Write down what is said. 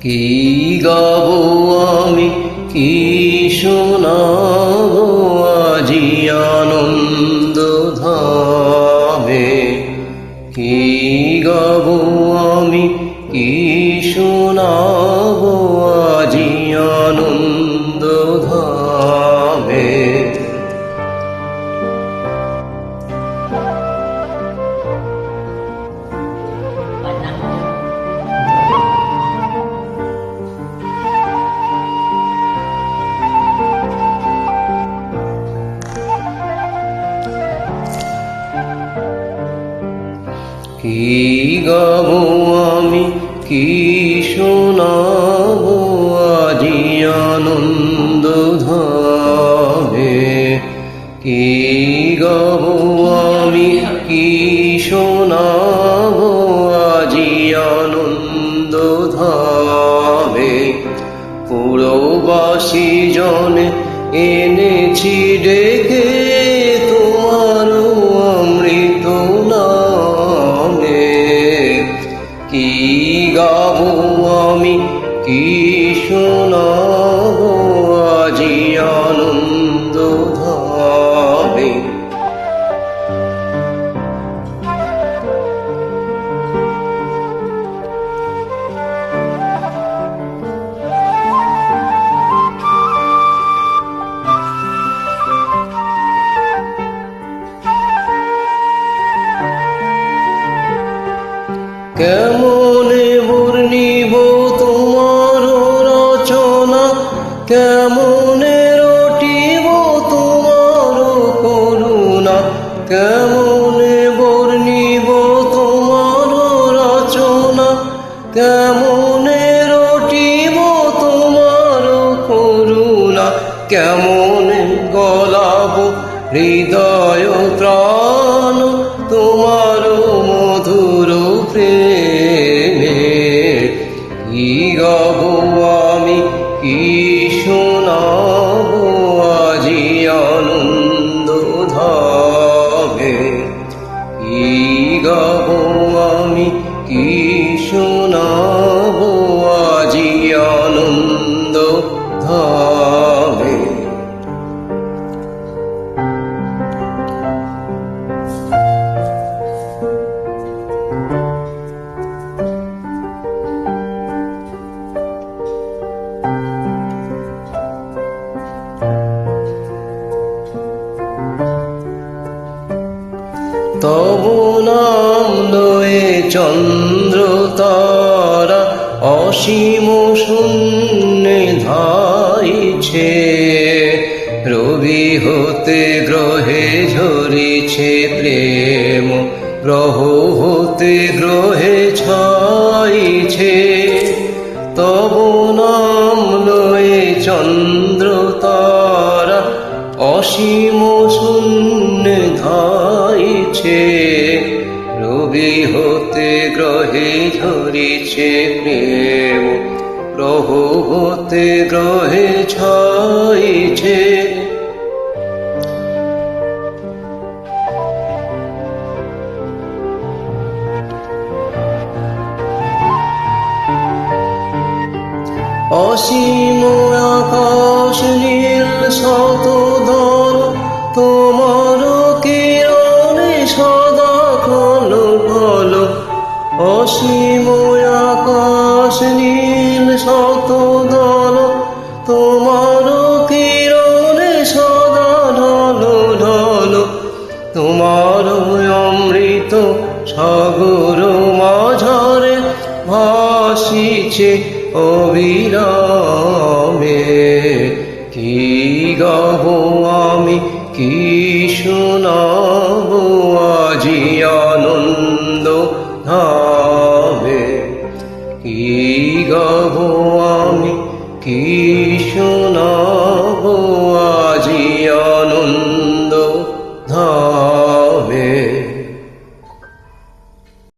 কি গাবো আমি, কি শোনাবো আজি আনন্দ ধামে। কি গাবো আমি, কি শোনাবো আজি আনন্দ ধামে। কি গাবো আমি, কি শোনাবো আজি আনন্দ ধামে। কি গাবো আমি, কি শোনাবো আজি আনন্দ ধামে। পুরবাসী জনে এনেছি ডেকে তোমার অমৃত নামে। কি গাবো আমি, কি শোনাবো আজি আনন্দ ধামে। কেমনে বর্ণিব তোমার রচনা, কেমনে রটিব তোমার করুণা। কেমনে বর্ণিব তোমার রচনা, কেমনে রটিব তোমার করুণা। কেমনে গলাব হৃদয় ত্রাণ তোমার মধুর প্রেমে। কি গাবো আমি, কি শোনাবো আজি আনন্দ ধামে। কি গাবো আমি, কি শোনাবো আজি আনন্দ ধামে। তব নাম লয়ে চন্দ্র তারা অসীম শূন্যে ধাইছে। রবি হতে গ্রহে ঝরিছে প্রেম, গ্রহ হতে গ্রহে ছাইছে। তব নাম লয়ে চন্দ্র তারা অসীম শূন্যে ধাইছে। রবি হতে গ্রহে ঝরিছে প্রেম, গ্রহ হতে গ্রহে ছাইছে। অসীম আকাশ নীল শতধর তোমার কিরণে সদা খলো খলো। অসীম আকাশ নীল শতধর তোমার কিরণে সদা ঢলো ঢলো। তোমার অমৃত সাগর মাঝারে ভাসিছে অবিরামে। কি গাবো আমি, কি